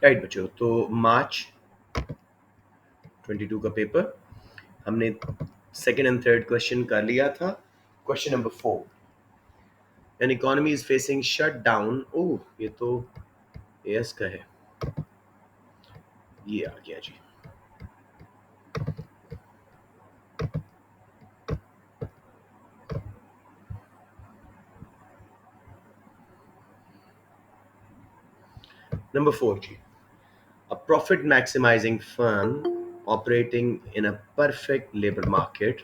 Right बच्चों, तो मार्च 22 का पेपर हमने सेकेंड एंड थर्ड क्वेश्चन कर लिया था. Question number 4, an economy is facing shut down. Oh, ये तो एस का है. ये आ गया जी. नंबर 4 जी, a profit maximizing firm operating in a perfect labor market.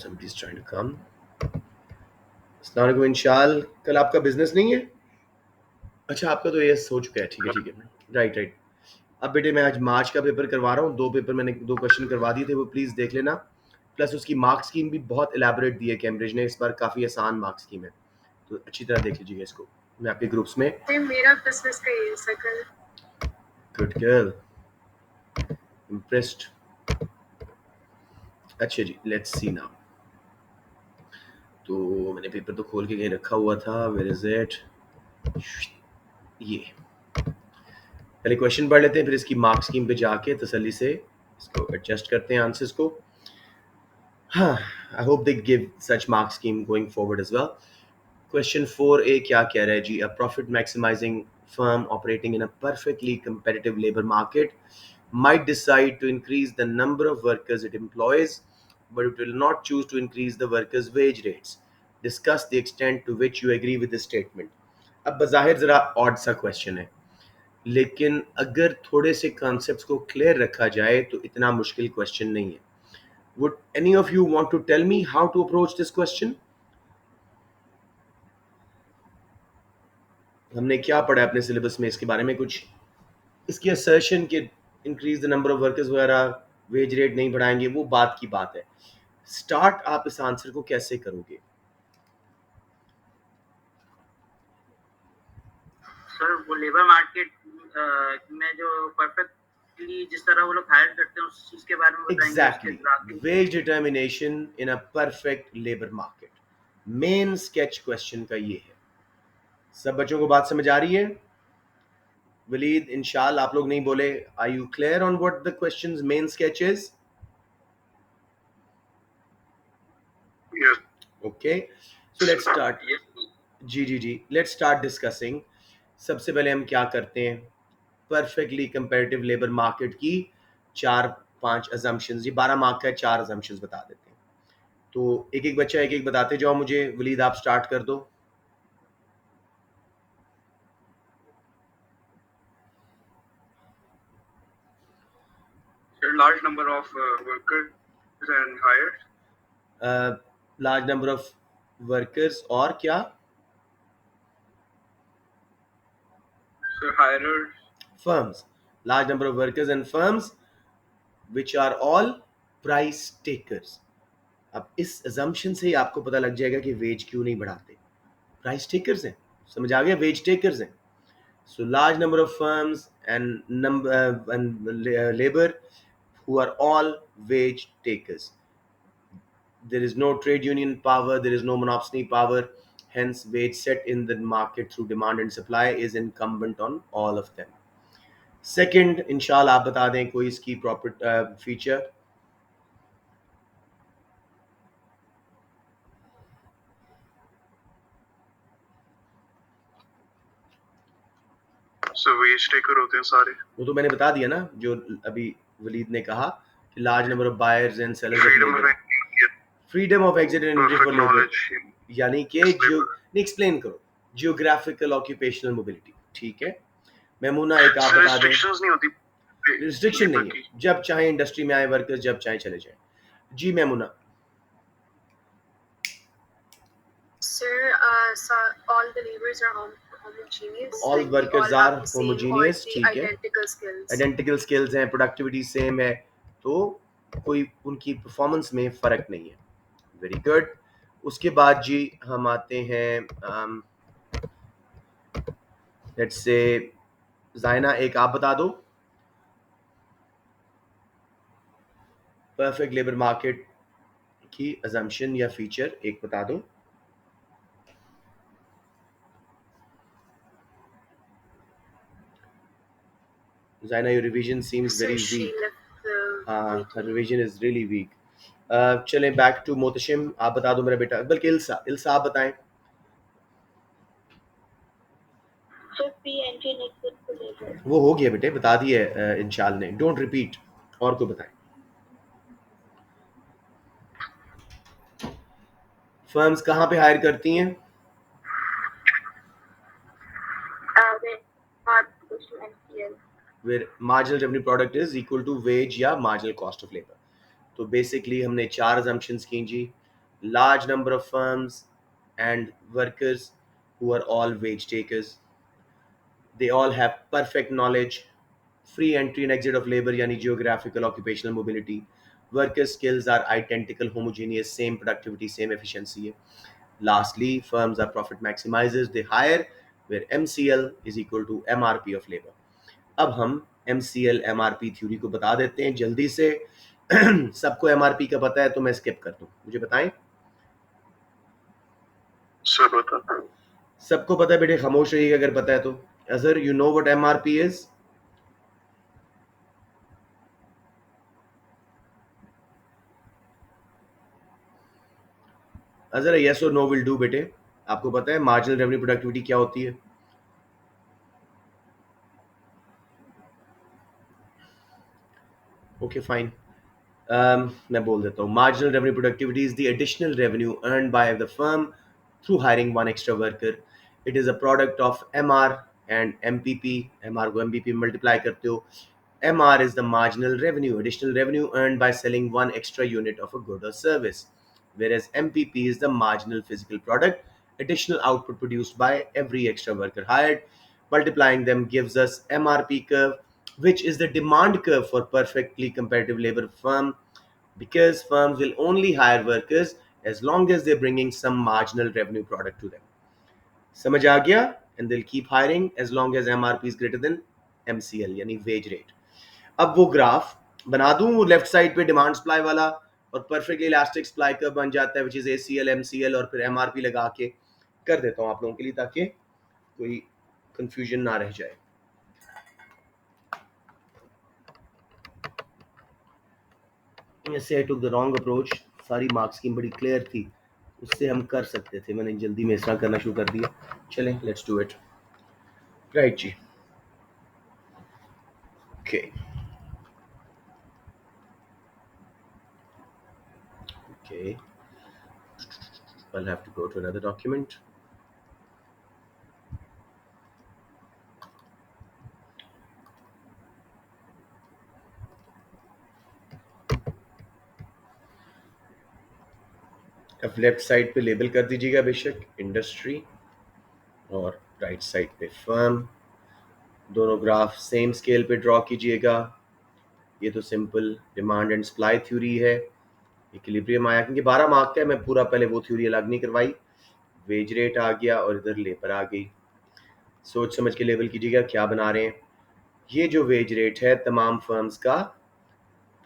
Somebody's trying to come. अस्सलाम वालेकुम इंशाल. कल आपका बिजनेस नहीं है? अच्छा, आपका तो ये हो चुका है. ठीक है ठीक है, राइट राइट. अब बेटे मैं आज मार्च का पेपर करवा रहा हूँ. 2 पेपर मैंने 2 क्वेश्चन करवा दिए थे, वो प्लीज़ देख लेना. प्लस उसकी मार्क्स स्कीम भी बहुत एलैबोरेट दी है कैम्ब्रिज ने. इस बार काफ़ी आसान मार्क्स स्कीम है, तो अच्छी तरह देख लीजिएगा इसको. मैं आपके ग्रुप्स में. मेरा बिजनेस का ये सर्कल. Good girl, impressed. अच्छा जी, लेट्स सी नाउ. तो मैंने पेपर तो खोल के कहीं रखा हुआ था. Where is it? ये पहले क्वेश्चन पढ़ लेते हैं, फिर इसकी मार्क्स स्कीम पे जाके तसल्ली से इसको एडजस्ट करते हैं आंसर्स को. हाँ, I hope they give such mark scheme going forward as well. Question 4A क्या कह रहा है जी? A profit maximizing firm operating in a perfectly competitive labor market might decide to increase the number of workers it employs, but it will not choose to increase the workers' wage rates. Discuss the extent to which you agree with this statement. अब बज़ाहिर ज़रा odd सा question है, लेकिन अगर थोड़े से concepts को क्लियर रखा जाए तो इतना मुश्किल क्वेश्चन नहीं है. Would any of you want to tell me how to approach this question? हमने क्या पढ़ा है अपने सिलेबस में इसके बारे में कुछ? इसकी असर्शन के increase the number of workers वगैरह, वेज रेट नहीं बढ़ाएंगे, वो बात की बात है. स्टार्ट आप इस आंसर को कैसे करोगे? सर वो लेबर मार्केट में जो परफेक्टली जिस तरह वो लोग हायर करते हैं उस चीज के बारे में बताएंगे. Exactly, wage determination in a perfect labour market. Main sketch question का ये है. सब बच्चों को बात समझ आ रही है? वलीद, इंशाल्लाह आप लोग नहीं बोले. Are you clear on what the questions main sketch is? Yes. Okay, so let's start. जी जी जी, लेट्स स्टार्ट डिस्कसिंग. सबसे पहले हम क्या करते हैं? परफेक्टली कंपैरेटिव लेबर मार्केट की 4-5 अजम्पशंस. ये 12 मार्क का 4 अजम्पशंस बता देते हैं. तो एक एक बच्चा एक एक बताते जाओ मुझे. वलीद आप स्टार्ट कर दो. Large number of workers and hirers. Large number of workers और क्या? Sir hirers. Firms. Large number of workers and firms which are all price takers. अब इस अजम्पशन से ही आपको पता लग जाएगा कि वेज क्यों नहीं बढ़ाते. प्राइस टेकर्स हैं. समझ आ गया? वेज टेकर्स हैं. So large number of firms and labor who are all wage takers. There is no trade union power, there is no monopoly power. Hence, wage set in the market through demand and supply is incumbent on all of them. Second, इंशाल्लाह आप बता दें कोई इसकी प्रॉपर्ट feature. Veg taker होते हैं सारे. वो तो मैंने बता दिया ना, जो अभी वलीद ने कहा कि large number of buyers and sellers. Freedom of exit and entry for labour, यानी कि जो एक्सप्लेन करो. Geographical occupational mobility. ठीक है मेमूना, एक आप बता दें. नहीं होती. रिस्ट्रिक्शन नहीं है, जब चाहे इंडस्ट्री में आए वर्कर्स, जब चाहे चले जाए. जी Maimoona. Sir, all the laborers are homogeneous. All Like, we workers all are have the same or homogeneous. the ठीक है, identical skills. आइडेंटिकल स्किल्स हैं, प्रोडक्टिविटी सेम है, तो कोई उनकी परफॉर्मेंस में फर्क नहीं है. Very good. उसके बाद जी हम आते हैं, लेट्स से जायना, एक आप बता दो. परफेक्ट लेबर मार्केट की अजम्पशन या फीचर एक बता दो. Zaina, your revision seems Sir, very she weak. left the हाँ, her meeting. revision is really weak. चलें बैक टू मोतशिम, आप बता दो मेरा बेटा, बल्कि इल्सा इल्सा आप बताएं. Sir, P entry needed for labor. वो हो गया बेटे, बता दिए इंशाल ने. Don't repeat. और को बताएं. फर्म्स कहाँ पे हायर करती हैं? Then part goes to MCL. Where marginal revenue product is equal to wage या marginal cost of labor. तो बेसिकली हमने 4 assumptions की जी. Large number of firms and workers who are all wage takers. They all have perfect knowledge, free entry and exit of labor yani geographical occupational mobility. Worker skills are identical, homogeneous, same productivity, same efficiency. Lastly, firms are profit maximizers. They hire where MCL is equal to MRP of labor. अब हम MCL MRP theory को बता देते हैं जल्दी से. सबको MRP का पता है तो मैं स्किप कर दूं. मुझे बताएं. Sir, bata. सबको पता है बेटे, खामोश रहिएगा अगर पता है तो. Azhar, you know what MRP is? Azhar, yes और नो विल डू बेटे. आपको पता है मार्जिनल रेवेन्यू प्रोडक्टिविटी क्या होती है? Okay fine. मैं बोल देता हूँ. Marginal revenue productivity is the additional revenue earn by the firm through hiring one extra worker. It is a product of MR and MPP. MR को MPP में multiply करते हो. MR is the marginal revenue, additional revenue earned by selling one extra unit of a good or service, whereas MPP is the marginal physical product, additional output produced by every extra worker hired. Multiplying them gives us MRP curve, which is the demand curve for perfectly competitive labor firm, because firms will only hire workers as long as they're bringing some marginal revenue product to them. समझ आ गया? And they'll keep hiring as long as MRP is greater than MCL यानी wage rate. अब वो graph बना दूं left side पे demand supply वाला, और परफेक्टली इलास्टिक सप्लाई कर्व बन जाता है, विच इज ACL MCL, और फिर MRP लगा के कर देता हूं आप लोगों के लिए ताकि कोई कंफ्यूजन ना रह जाए. ऐसे आई टुक द रॉन्ग अप्रोच. सारी मार्क्स स्कीम बड़ी क्लियर थी, उससे हम कर सकते थे, मैंने जल्दी में इस तरह करना शुरू कर दिया. चलें, लेट्स डू इट. राइट जी. Okay. Okay, I'll have to go to another document. अब लेफ्ट साइड पे लेबल कर दीजिएगा बेशक इंडस्ट्री, और राइट साइड पे फर्म. दोनों ग्राफ सेम स्केल पे ड्रॉ कीजिएगा. ये तो simple demand and supply theory है. इक्विलिब्रियम आया क्योंकि 12 मार्क का है, मैं पूरा पहले वो थ्योरी अलग नहीं करवाई. वेज रेट आ गया और इधर लेबर आ गई. सोच समझ के लेबल कीजिएगा क्या बना रहे हैं. ये जो वेज रेट है तमाम फर्म्स का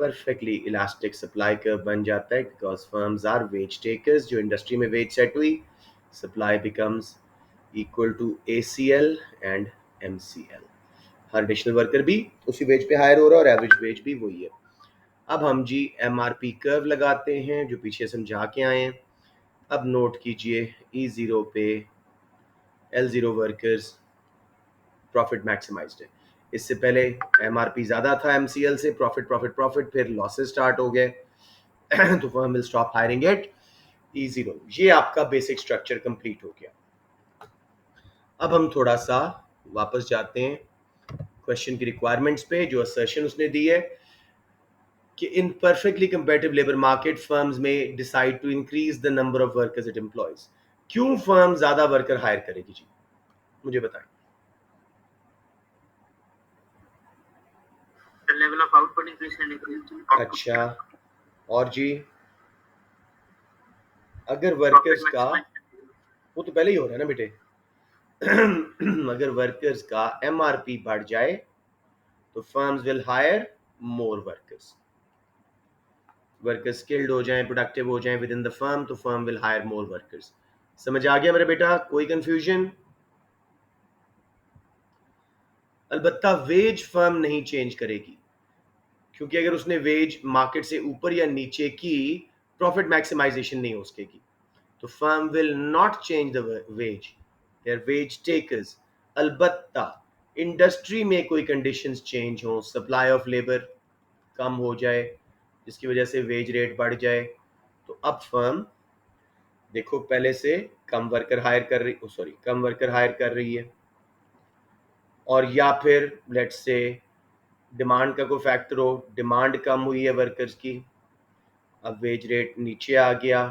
परफेक्टली इलास्टिक सप्लाई कर्व बन जाता है, because firms are wage takers. जो इंडस्ट्री में वेज सेट हुई, supply becomes equal to ACL and MCL. हर एडिशनल वर्कर भी उसी वेज पे हायर हो रहा है और एवरेज वेज भी वही है. अब हम जी MRP कर्व लगाते हैं जो पीछे समझा के आए हैं. अब नोट कीजिए E0 पे L0 वर्कर्स प्रॉफिट मैक्सिमाइज्ड है. इससे पहले MRP ज़्यादा था MCL से, प्रॉफिट प्रॉफिट प्रॉफिट, फिर लॉसेस स्टार्ट हो गए. तो firm will stop hiring at E0. ये आपका बेसिक स्ट्रक्चर कंप्लीट हो गया. अब हम थोड़ा सा वापस जाते हैं क्वेश्चन की रिक्वायरमेंट्स पे. जो असर्शन उसने दी है कि in perfectly competitive labour market firms में decide to increase the number of workers it employs. क्यों फर्म ज्यादा वर्कर हायर करेगी जी, मुझे बताएं. The level of output increase and increase. अच्छा, और जी अगर Profit वर्कर्स का, maximization. वो तो पहले ही हो रहा है ना बेटे. अगर वर्कर्स का MRP बढ़ जाए तो firms will hire more workers. Workers skilled हो जाएं, प्रोडक्टिव हो जाएं विद इन द फर्म, तो firm will hire more workers. समझ आ गया मेरा बेटा? कोई कंफ्यूजन? अलबत्ता वेज फर्म नहीं चेंज करेगी, क्योंकि अगर उसने वेज मार्केट से ऊपर या नीचे की, प्रॉफिट मैक्सिमाइजेशन नहीं हो सकेगी। तो firm will not change the wage, they are wage takers. अलबत्ता इंडस्ट्री में कोई कंडीशंस चेंज हो, सप्लाई ऑफ लेबर कम हो जाए जिसकी वजह से वेज रेट बढ़ जाए, तो अब फर्म देखो पहले से कम वर्कर हायर कर रही, सॉरी कम वर्कर हायर कर रही है, और या फिर लेट्स से डिमांड का कोई फैक्टर हो, डिमांड कम हुई है वर्कर्स की, अब वेज रेट नीचे आ गया,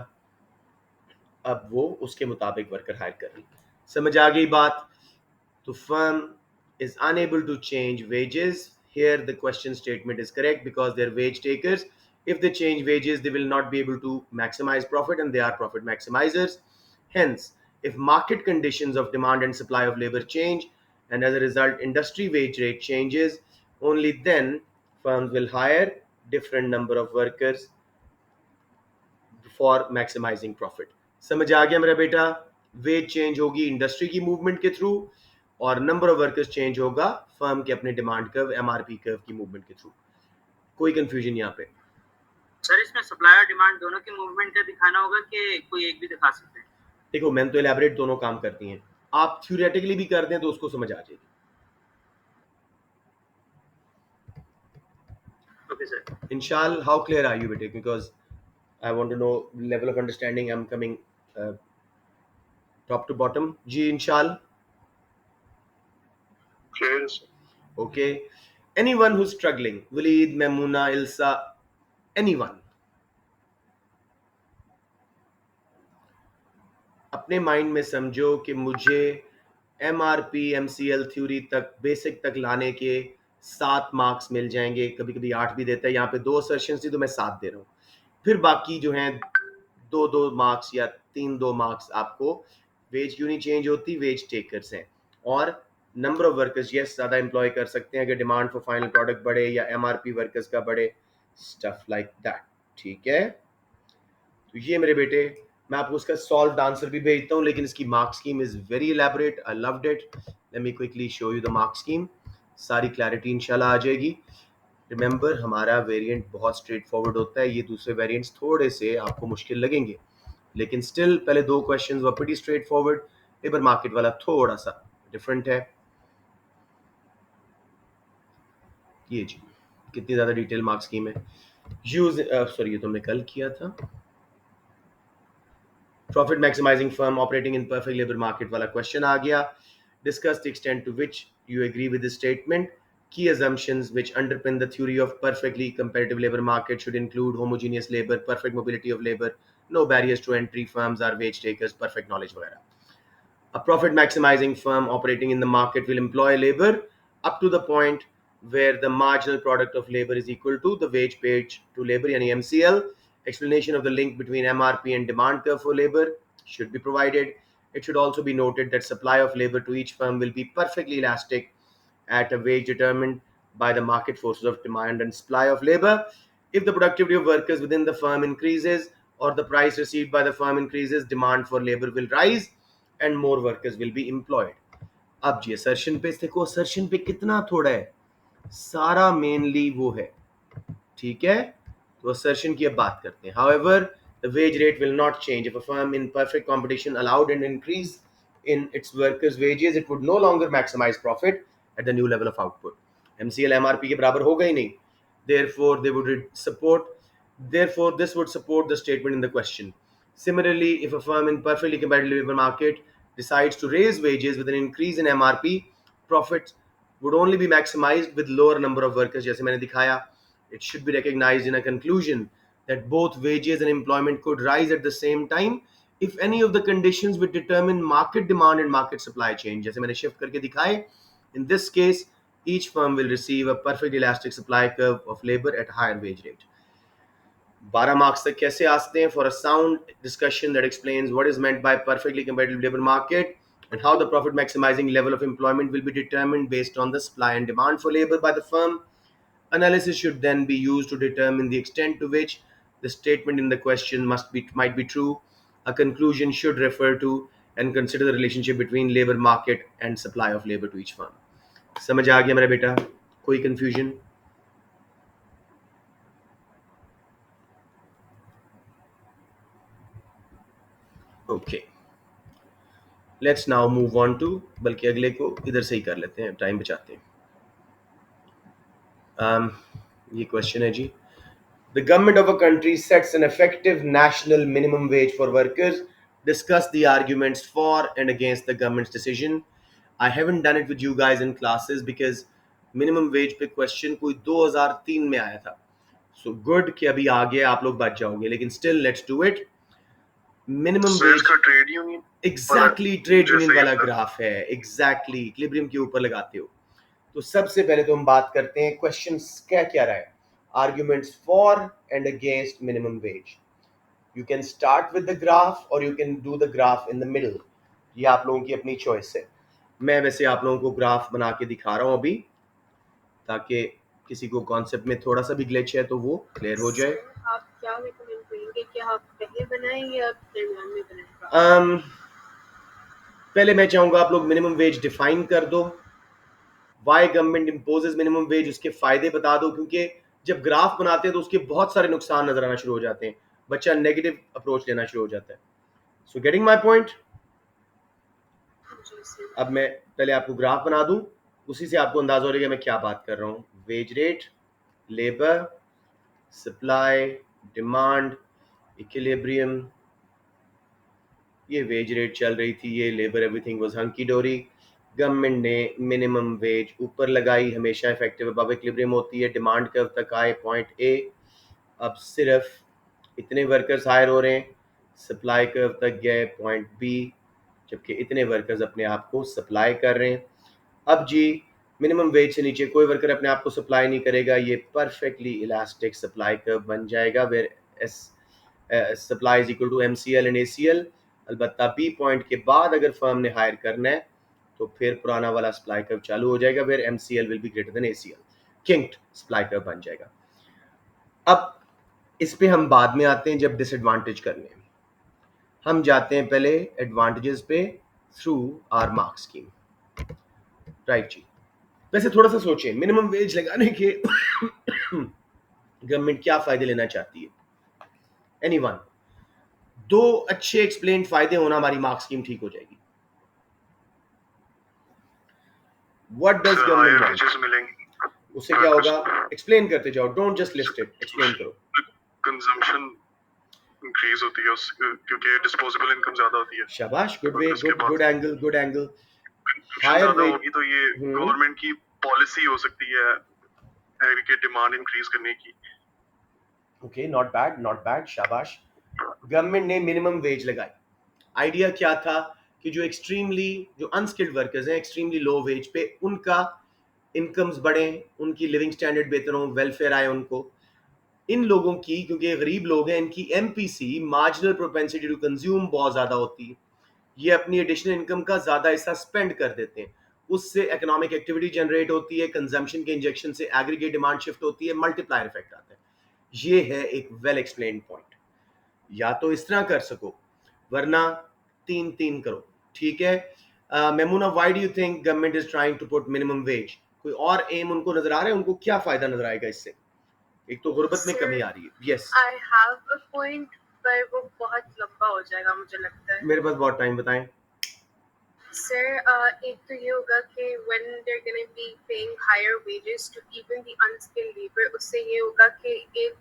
अब वो उसके मुताबिक वर्कर हायर कर रही है। समझ आ गई बात? तो firm is unable to change wages. Here the question statement is correct because they're wage takers. If they change wages, they will not be able to maximize profit, and they are profit maximizers. Hence, if market conditions of demand and supply of labor change, and as a result industry wage rate changes, only then firms will hire different number of workers for maximising profit. समझ आ गया मेरा बेटा? Wage change होगी industry की movement के through, और number of workers change होगा फर्म के अपने डिमांड कर्व, एमआरपी कर्व की मूवमेंट के थ्रू। कोई कंफ्यूजन यहाँ पे? सर इसमें सप्लाई और डिमांड दोनों की मूवमेंट का दिखाना होगा कि कोई एक भी दिखा सकते हैं? देखो मैंने तो एलैबोरेट दोनों काम करती हैं, आप थ्योरेटिकली भी कर दें तो उसको समझ आ जाएगी। Okay sir. इंशाल्लाह, हाउ क्लियर आर यू बेटे? Because I want to know level of understanding, I am coming top to bottom. जी इंशाल्लाह। Okay, anyone who struggling? Waleed, Maimoona, Ilsa, anyone? अपने माइंड में समझो कि मुझे M R P M C L theory तक, basic तक लाने के 7 मार्क्स मिल जाएंगे, कभी कभी 8 भी देता है। यहाँ पे 2 सेशंस थी तो मैं 7 दे रहा हूँ, फिर बाकी जो हैं 2-2 मार्क्स या 3-2 मार्क्स आपको। वेज क्यों नहीं चेंज होती? वेज टेकर्स हैं, और नंबर ऑफ वर्कर्स यस ज़्यादा एम्प्लॉय कर सकते हैं अगर डिमांड फॉर फाइनल प्रोडक्ट बढ़े या एम आर पी वर्कर्स का बढ़े, स्टफ लाइक दैट। ठीक है, तो ये मेरे बेटे, मैं आपको उसका सॉल्व आंसर भी भेजता हूँ, लेकिन इसकी mark scheme is very elaborate, I loved it. Let me quickly show you the mark scheme, सारी क्लैरिटी इंशाल्लाह आ जाएगी। रिमेंबर हमारा वेरिएंट बहुत स्ट्रेट फॉरवर्ड होता है, ये दूसरे वेरिएंट्स थोड़े से आपको मुश्किल लगेंगे, लेकिन स्टिल पहले 2 questions were pretty straight forward, labour market वाला थोड़ा सा डिफरेंट है। ये जी कितनी ज़्यादा डिटेल मार्क स्कीम है। यूज सॉरी ये तो हमने कल किया था। Profit maximizing firm operating in perfect labor market वाला क्वेश्चन आ गया। Discuss the extent to which you agree with this statement. Key assumptions which underpin the theory of perfectly competitive labor market should include homogeneous labor, perfect mobility of labor, no barriers to entry, firms are wage takers, perfect knowledge वगैरह। A profit maximizing firm operating in the market will employ labor up to the point where the marginal product of labor is equal to the wage paid to labor, yani MCL. Explanation of the link between MRP and demand curve for labor should be provided. It should also be noted that supply of labor to each firm will be perfectly elastic at a wage determined by the market forces of demand and supply of labor. If the productivity of workers within the firm increases or the price received by the firm increases, demand for labor will rise and more workers will be employed. अब जी assertion पे देखो, assertion पे कितना थोड़ा है, सारा mainly वो है। ठीक है, तो assertion की अब बात करते हैं। However, the wage rate will not change. If a firm in perfect competition allowed an increase in its workers' wages, it would no longer maximize profit at the new level of output. MCL MRP के बराबर होगा ही नहीं. Therefore, they would support. Therefore, this would support the statement in the question. Similarly, if a firm in perfectly competitive labor market decides to raise wages with an increase in MRP, profits would only be maximized with lower number of workers, जैसे मैंने दिखाया. It should be recognized in a conclusion that both wages and employment could rise at the same time if any of the conditions which determine market demand and market supply change, जैसे मैंने shift करके दिखाए. In this case, each firm will receive a perfect elastic supply curve of labor at higher wage rate. 12 marks तक कैसे आ सकते हैं? For a sound discussion that explains what is meant by perfectly competitive labour market and how the profit maximizing level of employment will be determined based on the supply and demand for labor by the firm. Analysis should then be used to determine the extent to which the statement in the question might be true. A conclusion should refer to and consider the relationship between labor market and supply of labor to each firm. समझ आ गया मेरा बेटा? कोई confusion? Okay, let's now move on to, बल्कि अगले को इधर से ही कर लेते हैं, टाइम बचाते हैं. ये क्वेश्चन है जी. The government of a country sets an effective national minimum wage for workers. Discuss the arguments for and against the government's decision. I haven't done it with you guys in classes because minimum wage पे question कोई 2003 में आया था. So good कि अभी आ गया, आप लोग बच जाओगे, लेकिन still let's do it. Minimum wage का trade union, exactly trade union वाला ग्राफ है, एग्जैक्टली इक्विलिब्रियम के ऊपर लगाते हो. तो सबसे पहले तो हम बात करते हैं क्वेश्चन क्या क्या रहा है. Arguments for and against minimum wage. You can start with the graph और you can do the graph in the middle. ये आप लोगों की अपनी चॉइस है. मैं वैसे आप लोगों को ग्राफ बना के दिखा रहा हूं अभी, ताकि किसी को कॉन्सेप्ट में थोड़ा सा भी ग्लिच है तो वो क्लियर हो जाए. आप क्या रिकमेंड करेंगे कि आप पहले बनाएं या दरमियान में बनाएं? पहले मैं चाहूंगा आप लोग मिनिमम वेज डिफाइन कर दो. Why government imposes minimum wage, उसके फायदे बता दो, क्योंकि जब ग्राफ बनाते हैं तो उसके बहुत सारे नुकसान नजर आना शुरू हो जाते हैं. बच्चा नेगेटिव अप्रोच लेना शुरू हो जाता है. So getting my point. अब मैं पहले आपको ग्राफ बना दूं, उसी से आपको अंदाजा हो जाएगा मैं क्या बात कर रहा हूं. Wage rate, labour, supply, demand, equilibrium. ये वेज रेट चल रही थी, ये लेबर, एवरीथिंग वाज हंकी डोरी. गवर्नमेंट ने मिनिमम वेज ऊपर लगाई, हमेशा इफेक्टिव अबव इक्विलिब्रियम होती है. डिमांड कर्व तक आए पॉइंट ए. अब सिर्फ इतने वर्कर्स हायर हो रहे हैं. सप्लाई कर्व तक गए पॉइंट बी, जबकि इतने वर्कर्स अपने आप को सप्लाई कर रहे हैं. अब जी, मिनिमम वेज से नीचे कोई वर्कर अपने आप को सप्लाई नहीं करेगा. ये परफेक्टली इलास्टिक सप्लाई कर्व बन जाएगा, whereas supply is equal to MCL and ACL. अलबत्ता बी पॉइंट के बाद अगर फर्म ने हायर करना है तो फिर पुराना वाला सप्लाई कर्व चालू हो जाएगा, where MCL will be greater than ACL. Kinked supply curve बन जाएगा. अब इस पे हम बाद में आते हैं जब डिसएडवांटेज करने. हम जाते हैं पहले एडवांटेजेस पे through our mark scheme. Right जी. वैसे थोड़ा सा सोचें, मिनिमम वेज लगाने के गवर्नमेंट क्या फायदे लेना चाहती है? एनीवन? दो अच्छे एक्सप्लेन फायदे होना हमारी मार्क स्कीम ठीक हो जाएगी. What does government want? उससे क्या होगा? एक्सप्लेन करते जाओ, don't just list it, explain करो. कंजम्पशन इंक्रीज होती है क्योंकि डिस्पोजेबल इनकम ज्यादा होती है. शाबाश, good way, good angle, good angle. Higher wage होगी तो ये गवर्नमेंट की पॉलिसी हो सकती है एग्रीगेट डिमांड इंक्रीज करने की. Okay, not bad, not bad, शाबाश. गवर्नमेंट ने मिनिमम वेज लगाई. आइडिया क्या था कि जो अनस्किल्ड वर्कर्स हैं, एक्सट्रीमली लो वेज पे, उनका इनकम्स बढ़े, उनकी लिविंग स्टैंडर्ड बेहतर हो, वेलफेयर आए उनको. इन लोगों की, क्योंकि गरीब लोग हैं, इनकी MPC, marginal propensity to consume, बहुत ज्यादा होती है. ये अपनी एडिशनल इनकम का ज्यादा हिस्सा स्पेंड कर देते हैं. उससे इकोनॉमिक एक्टिविटी जनरेट होती है, कंजम्पशन के इंजेक्शन से एग्रीगेट डिमांड शिफ्ट होती है, मल्टीप्लायर इफेक्ट आता है. ये है एक वेल एक्सप्लेन्ड पॉइंट. या तो इस तरह कर सको, वरना तीन तीन करो. ठीक है. Memoona, why do you think government is trying to put minimum wage? कोई और एम उनको नजर आ रहा है? उनको क्या फायदा नजर आएगा इससे? एक तो गुर्बत में कमी आ रही है. Yes, I have a point, पर वो बहुत लंबा हो जाएगा मुझे लगता है. मेरे पास बहुत टाइम, बताएं. सर, एक तो ये होगा कि when they're going to be paying higher wages to even the unskilled labor, उससे ये होगा कि एक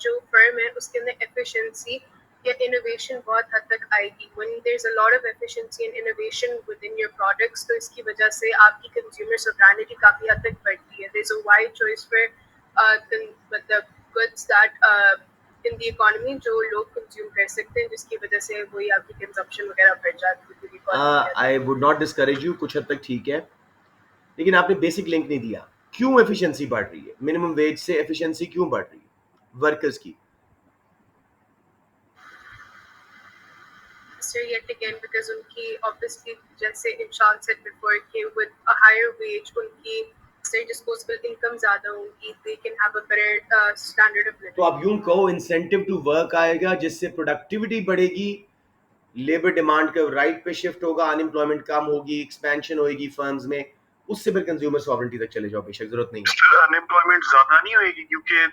जो firm है उसके अंदर efficiency या innovation बहुत हद तक आएगी. When there's a lot of efficiency and innovation within your products, तो इसकी वजह से आपकी consumer sovereignty काफी हद तक बढ़ती है. There's a wide choice for the goods that in the economy जो लोग कंज्यूम कर सकते हैं, जिसकी वजह से वही आपकी कंजप्शन वगैरह बढ़ जाती है. I would not discourage you, कुछ हद तक ठीक है, लेकिन आपने बेसिक लिंक नहीं दिया. क्यों एफिशिएंसी बढ़ रही है? मिनिमम वेज से एफिशिएंसी क्यों बढ़ रही है वर्कर्स की? So yet again, because उनकी obviously, जैसे Inshan said before, कि with a higher wage उनकी disposable income ज़्यादा होंगी, they can have a better standard of living. तो आप यूं कहो, इंसेंटिव टू वर्क आएगा, जिससे प्रोडक्टिविटी बढ़ेगी, लेबर डिमांड का राइट पे शिफ्ट होगा, अनएम्प्लॉयमेंट कम होगी, एक्सपेंशन होगी फर्म्स में, उससे फिर कंज्यूमर सॉवरेंटी तक चले जाओ, बेशक जरूरत नहीं है। अनएम्प्लॉयमेंट ज्यादा नहीं होएगी क्योंकि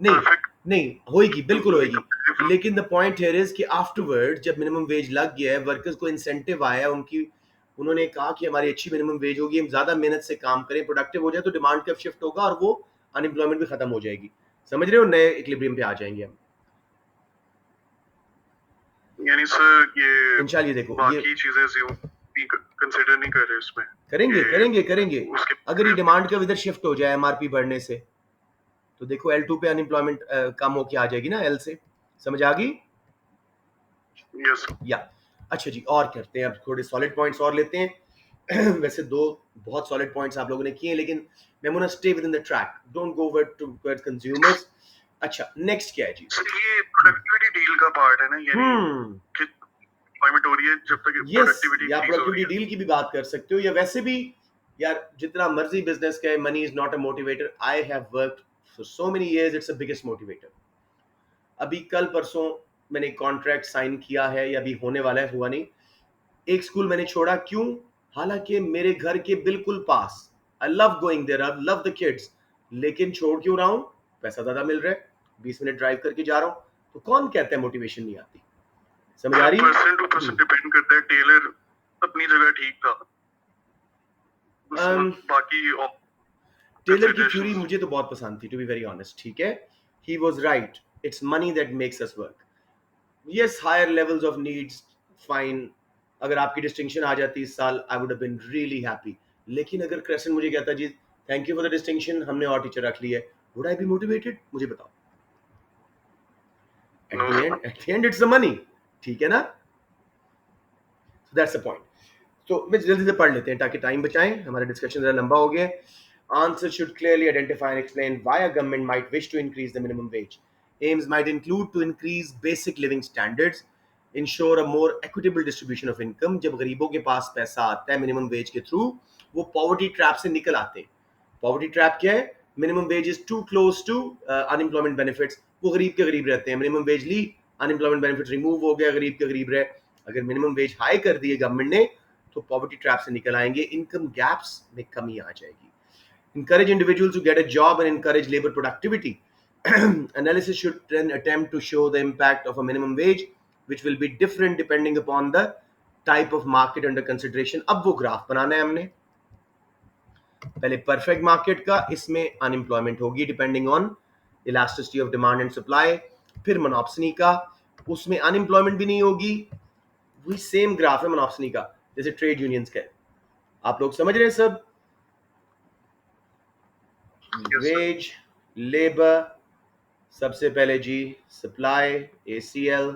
नहीं नहीं होएगी, बिल्कुल होएगी, लेकिन द पॉइंट हियर इज कि आफ्टरवर्ड जब मिनिमम वेज लग गया है, वर्कर्स को इंसेंटिव आया, उनकी उन्होंने कहा कि हमारी अच्छी मिनिमम वेज होगी, हम ज्यादा मेहनत से काम करें, प्रोडक्टिव हो जाए, तो डिमांड कर्व शिफ्ट होगा और वो अनएम्प्लॉयमेंट भी खत्म हो जाएगी। समझ रहे हो, नए इक्विलिब्रियम पे आ जाएंगे हम। यानी सर ये इंशाल्लाह देखो बाकी चीजें कंसीडर नहीं कर रहे उसमें। करेंगे करेंगे करेंगे अगर ये डिमांड कर्व इधर शिफ्ट हो जाए एमआरपी बढ़ने से, तो देखो L2 पे अनएम्प्लॉयमेंट कम होके आ जाएगी ना L से। समझ आ गई? यस या अच्छा जी, और करते हैं अब थोड़े सॉलिड पॉइंट्स और लेते हैं। वैसे दो बहुत सॉलिड पॉइंट्स आप लोगों ने किए, लेकिन मैं want to stay within the track, don't go toward consumers. अच्छा नेक्स्ट क्या है जी? सर ये प्रोडक्टिविटी डील का पार्ट है ना, यानी कि एम्प्लॉयमेंट हो रही है जब तक यस, प्रोडक्टिविटी या इंक्रीज हो रही प्रोडक्टिविटी है। डील की भी बात कर सकते हो, या वैसे भी यार जितना मर्जी बिजनेस का है, money is not a motivator. I have worked for so many years, it's the biggest motivator. अभी कल परसों मैंने कॉन्ट्रैक्ट साइन किया है, या अभी होने वाला है, हुआ नहीं। एक स्कूल मैंने छोड़ा, क्यों? हालांकि मेरे घर के बिल्कुल पास, I love going there, I love the kids, लेकिन छोड़ क्यों रहा हूं? पैसा ज्यादा मिल रहा है, 20 मिनट ड्राइव करके जा रहा हूं, तो कौन कहता है मोटिवेशन नहीं आती? समझ आ रही? पर्सन टू पर्सन डिपेंड करता है। टेलर अपनी जगह ठीक था, बाकी टेलर की थ्योरी मुझे तो बहुत पसंद थी, टू बी वेरी ऑनेस्ट। ठीक है, he was right, it's money that makes us work. Yes, higher levels of needs, fine. अगर आपकी डिस्टिंक्शन आ जाती इस साल, I would have been really happy. लेकिन अगर क्रेसेंट मुझे कहता जी thank you for the distinction, हमने और टीचर रख ली है, वुड आई बी मोटिवेटेड? मुझे बताओ। At the end it's the money. ठीक है ना? So that's the point. तो मैं जल्दी से पढ़ लेते हैं ताकि टाइम बचाएं, हमारा डिस्कशन जरा लंबा हो गया। Answers should clearly identify and explain why a government might wish to increase the minimum wage. Aims might include to increase basic living standards, ensure a more equitable distribution of income. जब गरीबों के पास पैसा आता है minimum wage के through, वो poverty trap से निकल आते हैं। पॉवर्टी ट्रैप क्या है? Minimum wage is too close to unemployment benefits, वो गरीब के गरीब रहते हैं। मिनिमम वेज ली, अनएम्प्लॉयमेंट बेनिफिट रिमूव हो गया, गरीब के गरीब रहे। अगर मिनिमम वेज हाई कर दिए गवर्नमेंट ने, तो पॉवर्टी ट्रैप से निकल आएंगे, इनकम गैप्स में कमी आ जाएगी। Encourage individuals to get a job and encourage labor productivity. Analysis should then attempt to show the impact of a minimum wage, which will be different depending upon the type of market under consideration. अब वो graph बनाना है हमने। पहले perfect market का, इसमें unemployment होगी depending on elasticity of demand and supply. फिर मोनोप्सनी का, उसमें अनएम्प्लॉयमेंट भी नहीं होगी, वही सेम ग्राफ है मोनोप्सनी का, जैसे ट्रेड यूनियंस का। आप लोग समझ रहे हैं सब? वेज, लेबर, सबसे पहले जी supply, ACL,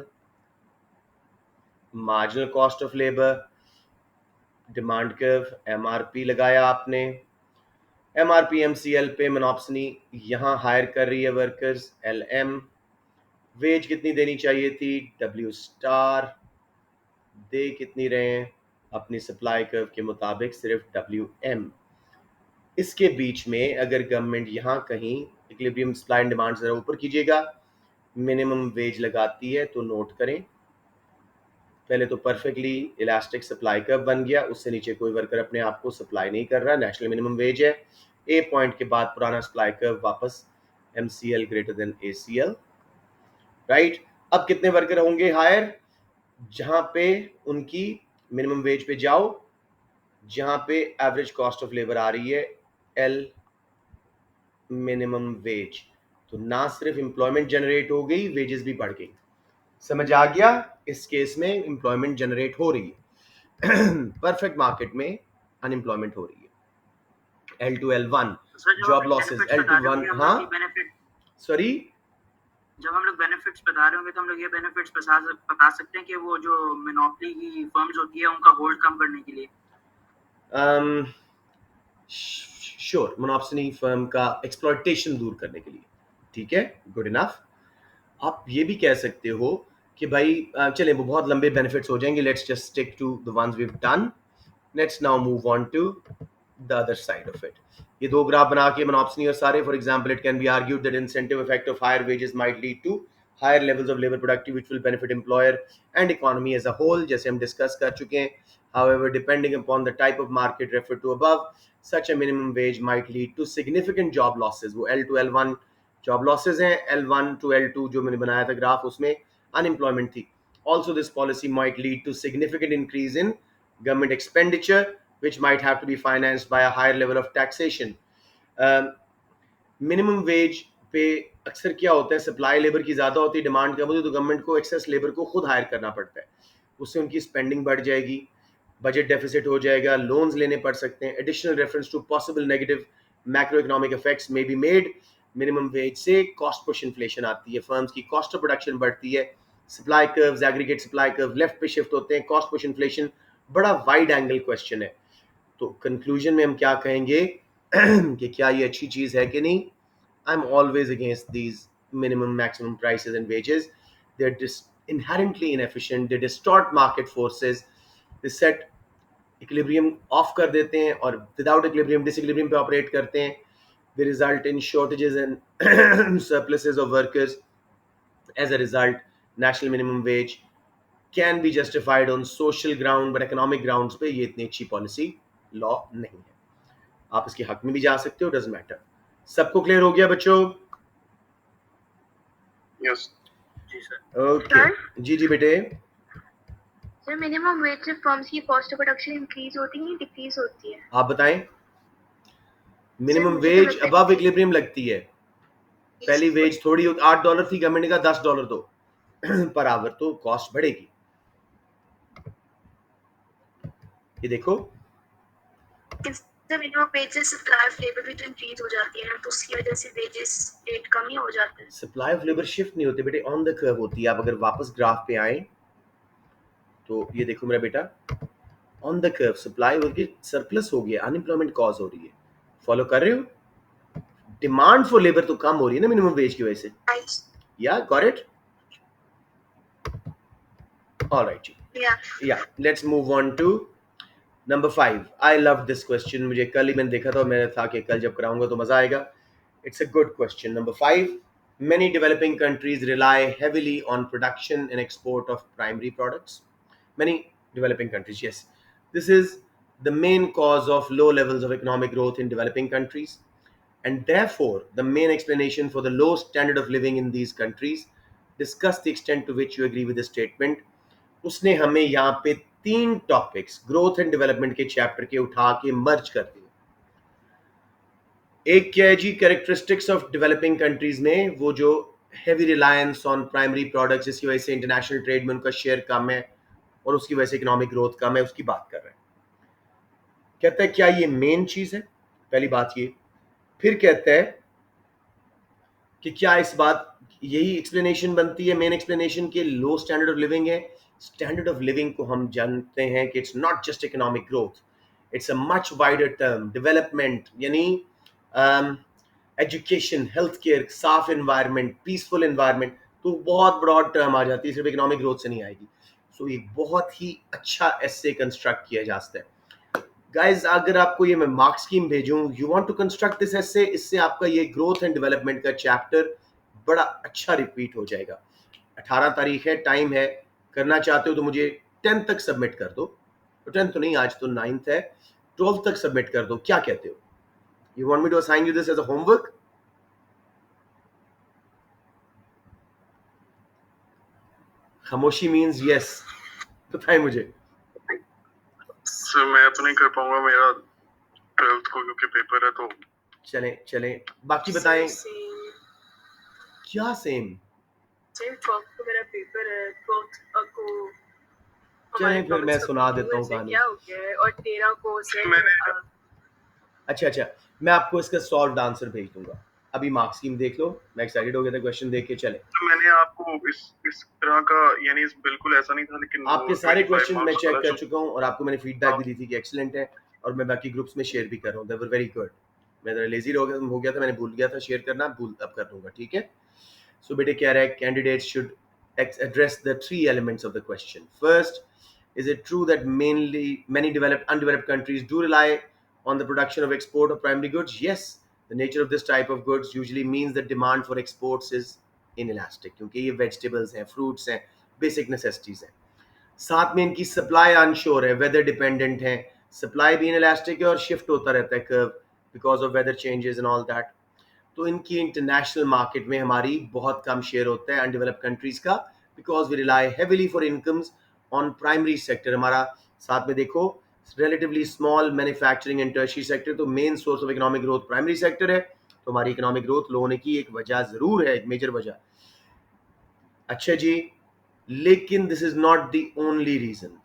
marginal cost of labour, demand curve, MRP लगाया आपने, MRP MCL पे मोनोप्सनी यहाँ हायर कर रही है वर्कर्स, LM। वेज कितनी देनी चाहिए थी? W star. दे कितनी रहे हैं? अपनी सप्लाई कर्व के मुताबिक सिर्फ WM। इसके बीच में अगर गवर्नमेंट यहाँ कहीं इक्विलिब्रियम सप्लाई एंड डिमांड जरा ऊपर कीजिएगा, मिनिमम वेज लगाती है, तो नोट करें पहले तो परफेक्टली इलास्टिक सप्लाई कर्व बन गया, उससे नीचे कोई वर्कर अपने आप को सप्लाई नहीं कर रहा, नेशनल मिनिमम वेज है। ए पॉइंट के बाद पुराना सप्लाई कर्व वापस MCL greater than ACL, right. अब कितने वर्कर होंगे हायर? जहां पे उनकी मिनिमम वेज पे जाओ, जहां पे एवरेज कॉस्ट ऑफ लेबर आ रही है L मिनिमम वेज, तो ना सिर्फ एम्प्लॉयमेंट जनरेट हो गई, वेजेस भी बढ़ गई। समझ आ गया? इस केस में एम्प्लॉयमेंट जनरेट हो रही है। परफेक्ट मार्केट में अनएम्प्लॉयमेंट हो रही है। L2 L1 job losses, L2 1, हाँ सॉरी, जब हम लोग बेनिफिट्स बता रहे होंगे तो हम लोग ये बेनिफिट्स बता सकते हैं कि वो जो मोनोपोली की फर्म्स होती है उनका होल्ड कम करने के लिए। श्योर, मोनोपोली फर्म का एक्सप्लॉयटेशन दूर करने के लिए। ठीक है, गुड इनफ। आप ये भी कह सकते हो कि भाई चले वो बहुत लंबे बेनिफिट्स हो जाएंगे, let's just stick to the ones we have done. Let's now move on to the other side of it. ये दो ग्राफ बना के मोनोपोली और सारे, for example it can be argued that incentive effect of higher wages might lead to higher levels of labour productivity which will benefit employer and economy as a whole, जैसे हम discuss कर चुके हैं। However, depending upon the type of market referred to above, such a minimum wage might lead to significant job losses. वो L2 L1 job losses हैं, L1 to L2 जो मैंने बनाया था ग्राफ, उसमें unemployment थी. Also, this policy might lead to significant increase in government expenditure, which might have to be financed by a higher level of taxation. Minimum wage पे अक्सर क्या होता है, सप्लाई लेबर की ज़्यादा होती है, डिमांड कम होती है, तो गवर्नमेंट को एक्सेस लेबर को खुद हायर करना पड़ता है. उससे उनकी स्पेंडिंग बढ़ जाएगी, बजट डेफिसिट हो जाएगा, लोन्स लेने पड़ सकते हैं. Additional reference to possible negative macro economic effects may be made. Minimum wage से कॉस्ट पुश इन्फ्लेशन आती है, फर्म्स की कॉस्ट ऑफ प्रोडक्शन बढ़ती है, supply curves, aggregate supply curve left पे शिफ्ट होते हैं, कॉस्ट पुश इन्फ्लेशन. बड़ा वाइड एंगल क्वेश्चन है. तो कंक्लूजन में हम क्या कहेंगे कि क्या ये अच्छी चीज़ है कि नहीं. I'm always against these minimum maximum prices and wages. They're just inherently inefficient. They distort market forces. They set equilibrium off कर देते हैं और without equilibrium disequilibrium पे operate करते हैं. They result in shortages and surpluses of workers. As a result, national minimum wage can be justified on social ground, but economic grounds पे ये इतनी अच्छी policy law नहीं है. आप इसके हक में भी जा सकते हो, डजंट मैटर. सबको क्लियर हो गया बच्चों? यस जी सर. ओके, जी जी बेटे. सर मिनिमम वेज से फर्म्स की कॉस्ट ऑफ प्रोडक्शन इंक्रीज होती है, डिक्रीज होती है? आप बताएं. मिनिमम मुझे तो वेज लगता है अबव इक्विलिब्रियम लगती है. पहली वेज थोड़ी $8 थी, गवर्नमेंट ने कहा $10 दो पर आवर, तो कॉस्ट बढ़ेगी. ये देखो, minimum wages supply of labour भी तो इंक्रीज हो जाती है ना, तो उसकी वजह से वेजेस रेट कम ही हो जाते हैं. सप्लाई ऑफ लेबर शिफ्ट नहीं होती बेटे, ऑन द कर्व होती है. आप अगर वापस ग्राफ पे आए तो ये देखो मेरा बेटा, ऑन द कर्व सप्लाई होगी, सरप्लस हो गया, अनएम्प्लॉयमेंट कॉज हो रही है. फॉलो कर रहे हो? डिमांड फॉर लेबर तो कम हो रही है ना मिनिमम वेज की वजह से. या गॉट इट? ऑलराइट जी. या let's move on to number 5. I love this question. मुझे कल ही मैंने देखा था, मैंने था कि कल जब कराऊंगा तो मजा आएगा. It's a good question. Number 5. Many developing countries rely heavily on production and export of primary products. Many developing countries, yes. This is the main cause of low levels of economic growth in developing countries. And therefore, the main explanation for the low standard of living in these countries. Discuss the extent to which you agree with this statement. उसने हमें यहाँ पे 3 topics growth and development के chapter के उठा के मर्ज कर दिए. एक क्या है जी, कैरेक्टरिस्टिक्स ऑफ डेवलपिंग कंट्रीज में वो जो heavy reliance on primary products, जिसकी वजह से इंटरनेशनल ट्रेड में उनका शेयर कम है और उसकी वजह से इकोनॉमिक ग्रोथ कम है, उसकी बात कर रहे हैं. कहता है क्या ये मेन चीज है? पहली बात ये. फिर कहता है कि क्या इस बात, यही एक्सप्लेनेशन बनती है मेन एक्सप्लेनेशन के लो स्टैंडर्ड ऑफ लिविंग है. स्टैंडर्ड ऑफ लिविंग को हम जानते हैं कि it's not just economic growth, it's a much wider term. Development यानी एजुकेशन, हेल्थ केयर, साफ इन्वायरमेंट, पीसफुल इन्वायरमेंट, तो बहुत ब्रॉड टर्म आ जाती है, सिर्फ इकोनॉमिक ग्रोथ से नहीं आएगी. सो एक बहुत ही अच्छा एसे कंस्ट्रक्ट किया जा सकता है. गाइज, अगर आपको ये मैं मार्क्स स्कीम भेजूं, you want to construct this essay, इससे आपका ये ग्रोथ एंड डेवलपमेंट का चैप्टर बड़ा अच्छा रिपीट हो जाएगा. 18 तारीख है, टाइम है. करना चाहते हो तो मुझे 10 तक सबमिट कर दो. तो 10 तो नहीं, आज तो 9th है, 12 तक सबमिट कर दो. क्या कहते हो? You want me to assign you this as a homework? खामोशी मींस यस. बताएं मुझे. सर मैं तो नहीं कर पाऊंगा, मेरा 12th को क्योंकि पेपर है. तो चलें बाकी बताएं. क्या सेम? 12th को मेरा पेपर है, 12th को चलें फिर मैं सुना देता हूँ कहानी. क्या हो गया है, और 13 को से अच्छा, मैं आपको इसका सॉल्व आंसर भेज दूंगा. अभी मार्क्स स्कीम देख लो. मैं एक्साइटेड हो गया था क्वेश्चन देख के. चले, तो मैंने आपको इस तरह का, यानी बिल्कुल ऐसा नहीं था, लेकिन आपके सारे क्वेश्चन मैं चेक कर चुका हूँ और आपको मैंने फीडबैक भी दी थी कि एक्सीलेंट है, और मैं बाकी ग्रुप्स में शेयर भी कर रहा हूँ. दे वर वेरी गुड. मैं जरा लेजी हो गया था, मैंने भूल गया था शेयर करना, अब कर दूंगा. ठीक है. सो बेटे कह रहा है candidates should address the 3 elements of the question. First, is it true that many undeveloped countries do rely on the production of export of primary goods? Yes. The nature of this type of goods usually means that demand for exports is inelastic, क्योंकि ये vegetables हैं, fruits हैं, basic necessities हैं. साथ में इनकी supply unsure है, weather dependent है. सप्लाई भी इनइलास्टिक है और शिफ्ट होता रहता है curve because of weather changes and all that. तो इनकी इंटरनेशनल मार्केट में हमारी बहुत कम शेयर होता है अनडेवलप्ड कंट्रीज का, because we rely heavily for incomes on primary sector. हमारा साथ में देखो relatively small manufacturing and tertiary sector, तो main source of economic growth primary sector है। तो हमारी इकोनॉमिक ग्रोथ लो होने की एक वजह जरूर है, एक मेजर वजह। अच्छा जी, लेकिन this is not the only reason.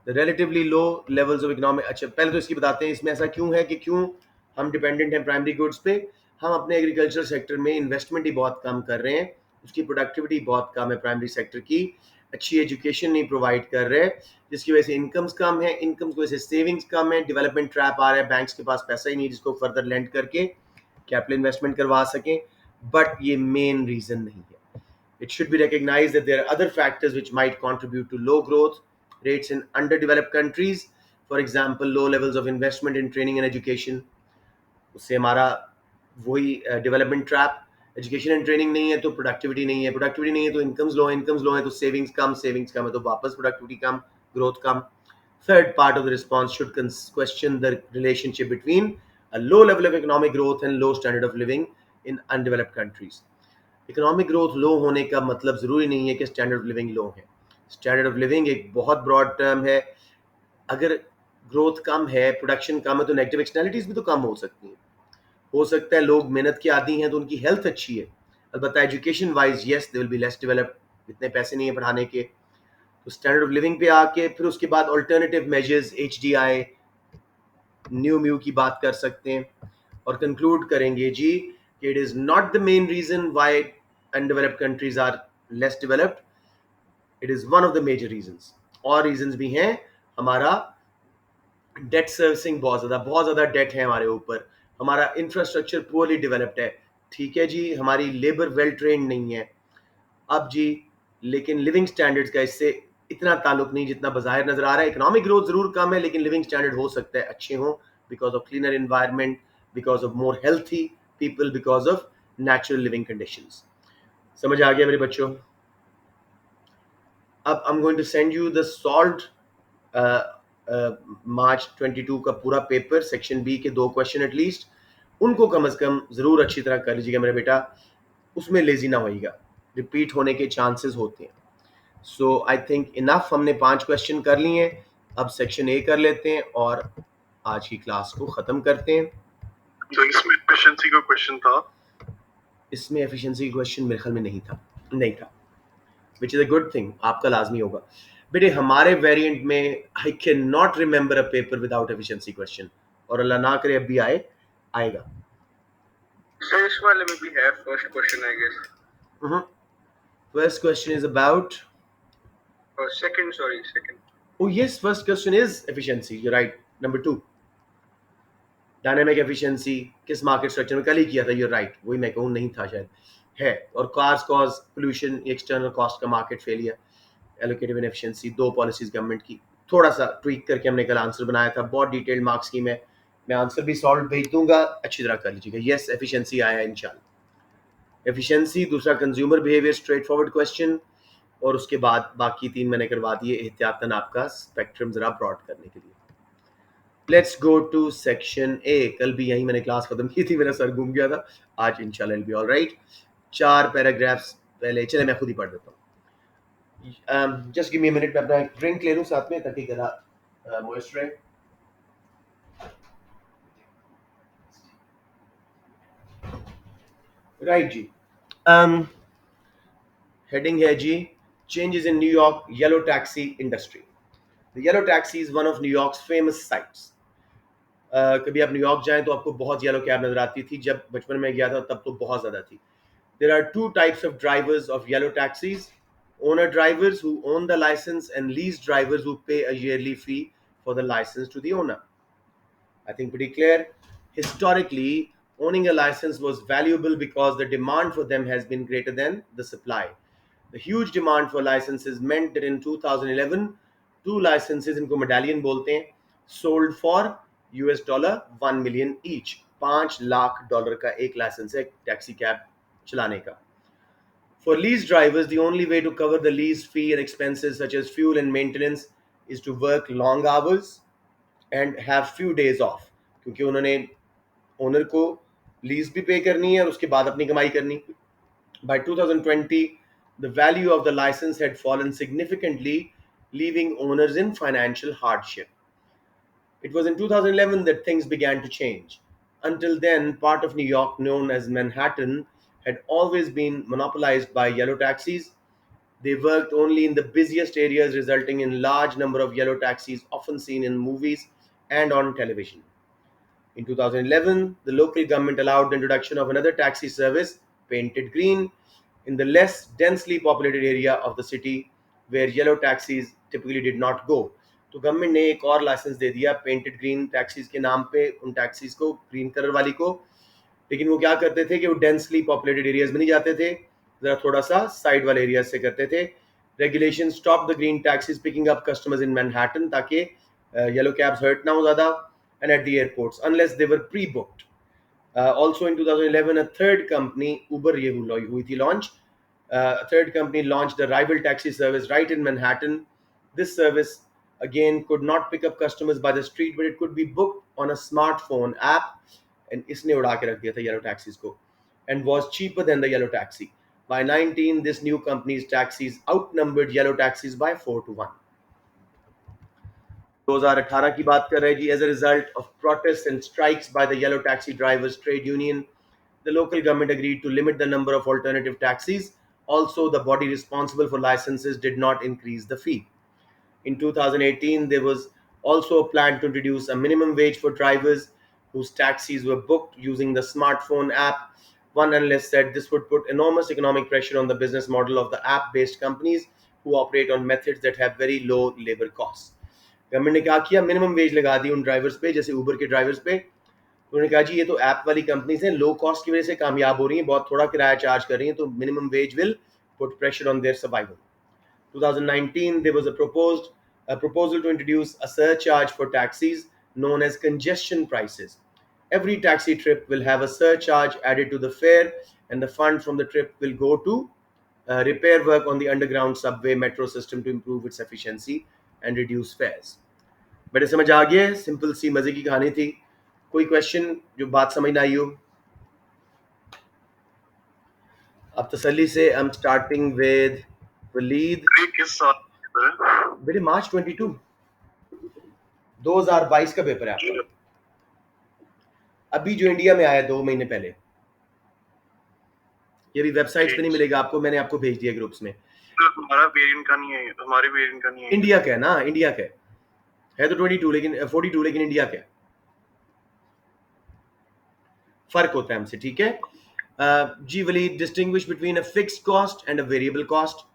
Relatively low levels of economic, अच्छा पहले तो इसकी बताते हैं इसमें ऐसा क्यों है कि क्यों हम डिपेंडेंट हैं प्राइमरी गुड्स पे। हम अपने एग्रीकल्चर सेक्टर में इन्वेस्टमेंट ही बहुत कम कर रहे हैं, उसकी प्रोडक्टिविटी बहुत कम है प्राइमरी सेक्टर की, अच्छी एजुकेशन नहीं प्रोवाइड कर रहे, जिसकी वजह से इनकम्स कम है, इनकम्स की वजह से सेविंग्स कम है, डेवलपमेंट ट्रैप आ रहा है, बैंक्स के पास पैसा ही नहीं जिसको फर्दर लेंड करके कैपिटल इन्वेस्टमेंट करवा सकें। बट ये मेन रीजन नहीं है। It should be recognized that there are other factors which might contribute to low growth rates in underdeveloped countries. For example, low levels of investment in training and education. उससे हमारा वही development trap, education and training नहीं है तो productivity नहीं है, productivity नहीं है तो इनकम्स लो है तो सेविंग्स कम है तो वापस productivity come, growth come. Third part of the response should question the relationship between a low level of economic growth and low standard of living in undeveloped countries. Economic growth low होने का मतलब जरूरी नहीं है कि standard of living लो है। Standard of living एक बहुत ब्रॉड टर्म है। अगर ग्रोथ कम है, प्रोडक्शन कम है, तो नेगेटिव एक्सटर्नलिटीज भी तो कम हो सकती हैं। हो सकता है लोग मेहनत के आदी हैं तो उनकी हेल्थ अच्छी है, अलबत्ता education wise yes they will be less developed, इतने पैसे नहीं है पढ़ाने के। तो स्टैंडर्ड ऑफ लिविंग पे आके फिर उसके बाद alternative measures HDI new mu की बात कर सकते हैं और कंक्लूड करेंगे जी कि it is not the main reason why undeveloped countries are less developed, it is one of the major reasons. और रीजंस भी हैं, हमारा डेट सर्विसिंग बहुत ज्यादा डेट है हमारे ऊपर, हमारा इंफ्रास्ट्रक्चर पुअरली डेवलप्ड है, ठीक है जी, हमारी लेबर वेल ट्रेंड नहीं है। अब जी, लेकिन लिविंग स्टैंडर्ड्स का इससे इतना ताल्लुक नहीं जितना बाहर नजर आ रहा है। इकोनॉमिक ग्रोथ जरूर कम है लेकिन लिविंग स्टैंडर्ड हो सकता है अच्छे हों, because of cleaner environment, because of more healthy people, because of natural living conditions. समझ आ गया मेरे बच्चों? अब I am going to send you the solved March 22 का पूरा पेपर, सेक्शन बी के 2 क्वेश्चन एटलीस्ट, उनको कम से कम जरूर अच्छी तरह कर लीजिएगा मेरे बेटा, उसमें लेजी ना होइएगा, रिपीट होने के चांसेस होते हैं। सो आई थिंक इनफ, हमने 5 क्वेश्चन कर लिए हैं, अब सेक्शन ए कर लेते हैं और आज की क्लास को खत्म करते हैं। तो इसमें एफिशिएंसी का क्वेश्चन था, इसमें एफिशिएंसी क्वेश्चन मेरे ख्याल में नहीं था, which is a good thing, आपका लाजमी होगा बेटे। हमारे वेरिएंट में I can not remember a paper without efficiency question, और अल्लाह ना करे अब भी आएगा। सर इस वाले में भी है first question I guess. First question is about second. Oh yes, first question is efficiency. You're right. Number 2, dynamic efficiency किस मार्केट स्ट्रक्चर में कल ही किया था। यूर राइट, वही मैं कहूँ नहीं था शायद, है। और cars cause pollution, external cost का market failure, allocative inefficiency, 2 policies government की, थोड़ा सा ट्वीक करके हमने कल आंसर बनाया था, बहुत डिटेल्ड मार्क्स की। मैं आंसर भी सॉल्व भेज दूंगा, अच्छी तरह कर लीजिएगा। यस, एफिशिएंसी आया इंशाल्लाह। एफिशिएंसी, दूसरा consumer behaviour, straight forward question, और उसके बाद बाकी 3 मैंने करवा दिए एहतियातन आपका स्पेक्ट्रम जरा ब्रॉड करने के लिए। Let's go to section A. कल भी यही मैंने क्लास खत्म की थी, मेरा सर घूम गया था, आज इंशाल्लाह विल बी ऑलराइट। 4 पैराग्राफ्स पहले, चले मैं खुद ही पढ़ देता हूँ। Just give me a minute, मैं अपना एक ड्रिंक ले लूँ साथ में ताकि गला मॉइस्ट रहे। राइट जी, हेडिंग है जी, changes in New York yellow taxi industry. The yellow taxi is one of New York's famous sights. कभी आप न्यूयॉर्क जाएं तो आपको बहुत येलो कैब नजर आती थी, जब बचपन में गया था तब तो बहुत ज्यादा थी। There are 2 types of drivers of yellow taxis: owner drivers who own the license and lease drivers who pay a yearly fee for the license to the owner. I think pretty clear. Historically, owning a license was valuable because the demand for them has been greater than the supply. The huge demand for licenses meant that in 2011, 2 licenses, इनको medallion बोलते हैं, sold for $1 million each. $5 lakh का एक licence है taxi cab चलाने का. For lease drivers, the only way to cover the lease fee and expenses such as fuel and maintenance is to work long hours. And have few days of, क्योंकि उन्होंने owner को lease भी पे करनी है और उसके बाद अपनी कमाई करनी. By 2020, the value of the license had fallen significantly, leaving owners in financial hardship. It was in 2011 that things began to change. Until then, part of New York, known as Manhattan, had always been monopolized by yellow taxis. They worked only in the busiest areas, resulting in large number of yellow taxis often seen in movies and on television. In 2011, the local government allowed the introduction of another taxi service, painted green, in the less densely populated area of the city where yellow taxis typically did not go. तो government ने एक और licence दे दिया painted green taxis के नाम पे, उन taxis को, ग्रीन कलर वाली को. लेकिन वो क्या करते थे कि वो डेंसली पॉपुलेटेड एरियाज में नहीं जाते थे, जरा थोड़ा सा साइड वाले एरियाज से करते थे. Regulation stop the green taxis picking up customers in Manhattan, ताकि येलो कैब्स हर्ट ना हो ज़्यादा, and at the airports unless they were pre-booked. Also in 2011, a third company, Uber ये हुई थी launch. A third company launched a rival taxi service right in Manhattan. This service again could not pick up customers by the street, but it could be booked on a smartphone app. And इसने उड़ा के रख दिया था yellow taxis को, and was cheaper than the yellow taxi. By 19, this new company's taxis outnumbered yellow taxis by 4-1. 2018 की बात कर रहे हैं जी. As a result of protests and strikes by the yellow taxi drivers trade union, the local government agreed to limit the number of alternative taxis. Also, the body responsible for licenses did not increase the fee. In 2018, there was also a plan to introduce a minimum wage for drivers whose taxis were booked using the smartphone app. One analyst said this would put enormous economic pressure on the business model of the app-based companies who operate on methods that have very low labor costs. Government ने क्या किया, minimum wage लगा दी उन drivers पे, जैसे Uber के drivers पे. उन्होंने कहा जी ये तो ऐप वाली कंपनीज हैं, लो कॉस्ट की वजह से कामयाब हो रही हैं, बहुत थोड़ा किराया चार्ज कर रही हैं, तो minimum wage will put pressure on their survival. 2019, there was a proposal to introduce a surcharge for taxis known as congestion prices. Every taxi trip will have a surcharge added to the fare, and the fund from the trip will go to repair work on the underground subway metro system to improve its efficiency and reduce fares. बड़े समझ आ गए, simple सी मजे की कहानी थी. कोई question जो बात समझ ना आई हो? अब तसल्ली से I am starting with Waleed. किस साल है? बेटे मार्च 22, 2022 का पेपर है आपका, अभी जो इंडिया में आया 2 महीने पहले. ये भी वेबसाइट्स पे नहीं मिलेगा आपको, मैंने आपको भेज दिया ग्रुप्स में. हमारा वेरिएंट का नहीं है, हमारे वेरिएंट का नहीं है. इंडिया का है ना, इंडिया का है तो 22 लेकिन 42 लेकिन इंडिया का है. फर्क होता है हमसे, ठीक है. जी Waleed, distinguish between a fixed cost and a variable cost.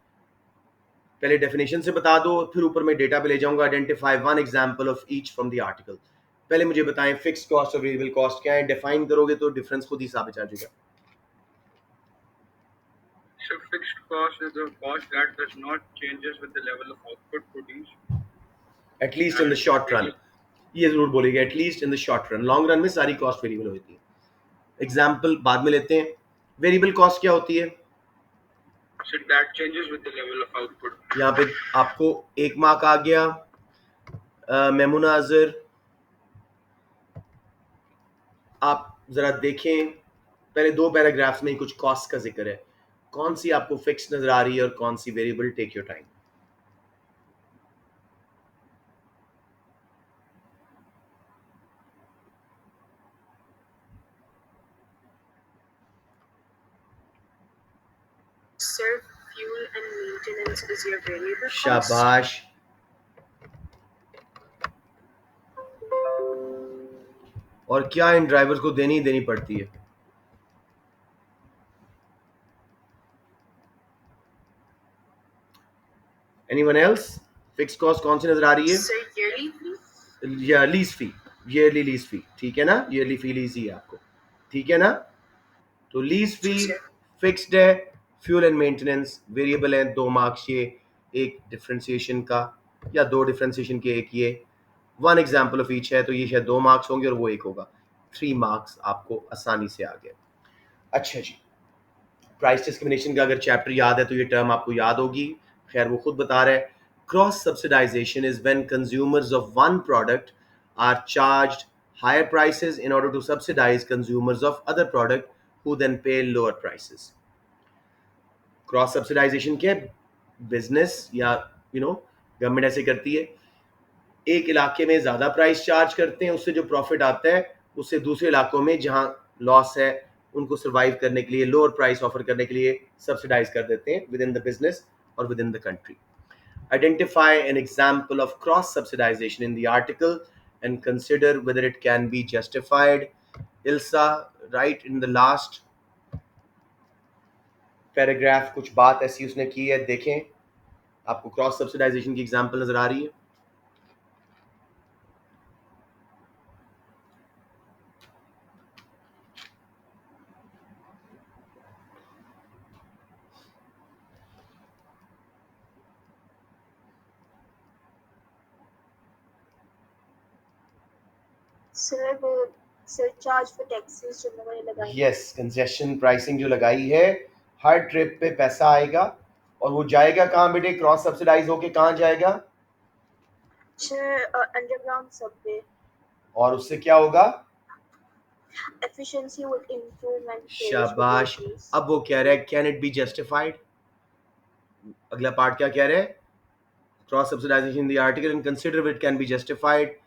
पहले डेफिनेशन से बता दो, फिर ऊपर मैं डेटा पे ले जाऊंगा. Identify one example of each from the article. पहले मुझे बताएं फिक्स्ड कॉस्ट और वेरिएबल कॉस्ट क्या है. डिफाइन करोगे तो डिफरेंस खुद ही साबित आ जाएगा. So fixed cost is a cost that does not changes with the level of output produced. At least in the short run. ये जरूर बोलेगा, at least in the short run. Long run में सारी cost variable होती है. Example बाद में लेते हैं. वेरिएबल कॉस्ट क्या होती है? So that changes with the level of output. यहाँ पे आपको एक मार्क आ गया. मेमुना अजहर, आप जरा देखें, पहले 2 पैराग्राफ्स में कुछ कॉस्ट का जिक्र है. कौन सी आपको फिक्स नजर आ रही है और कौन सी variable? Take your time. Sir, fuel and maintenance is your variable cost. शाबाश. और क्या इन ड्राइवर्स को देनी पड़ती है? Anyone else? फिक्स कॉस्ट कौन सी नजर आ रही है? Sir, yearly fee. या लीज फी, ईयरली लीज फी, ठीक है ना. ईयरली फी लीज ही है आपको, ठीक है ना. तो लीज फी फिक्स्ड है, फ्यूल एंड मेंटेनेंस वेरिएबल है. 2 मार्क्स ये, एक डिफरेंशिएशन का या 2 डिफरेंशिएशन के, एक ये. वन एग्जाम्पल ऑफ ईच है, तो ये शायद 2 मार्क्स होंगे और वो 1 होगा. 3 मार्क्स आपको आसानी से आ गए. अच्छा जी, प्राइस डिस्क्रिमिनेशन का अगर चैप्टर याद है तो ये टर्म आपको याद होगी. खैर वो खुद बता रहा है. Cross subsidisation is when consumers of one product are charged higher prices in order to subsidize consumers of other product who then pay lower prices. Cross subsidisation क्या है? बिजनेस या गवर्नमेंट ऐसे करती है, एक इलाके में ज्यादा प्राइस चार्ज करते हैं, उससे जो प्रॉफिट आता है उससे दूसरे इलाकों में जहां लॉस है उनको सर्वाइव करने के लिए लोअर प्राइस ऑफर करने के लिए सब्सिडाइज कर देते हैं विद इन द बिजनेस और with in the country. Identify an example of cross subsidization in the article and consider whether it can be justified. Ilsa, right in the last paragraph कुछ बात ऐसी उसने की है, देखें आपको क्रॉस सब्सिडाइजेशन की एग्जांपल नजर आ रही है? सर वो सरचार्ज फॉर टैक्सेस जो उन्होंने लगाई. यस, कंसेशन प्राइसिंग जो लगाई है, हर ट्रिप पे पैसा आएगा और वो जाएगा कहाँ बेटे? क्रॉस सब्सिडाइज होके कहाँ जाएगा? Sir underground Subway. और उससे क्या होगा? Efficiency would improve and शाबाश. अब वो कह रहा है कैन इट बी जस्टिफाइड. अगला पार्ट क्या कह रहे हैं? Cross subsidisation the article and consider it can be justified.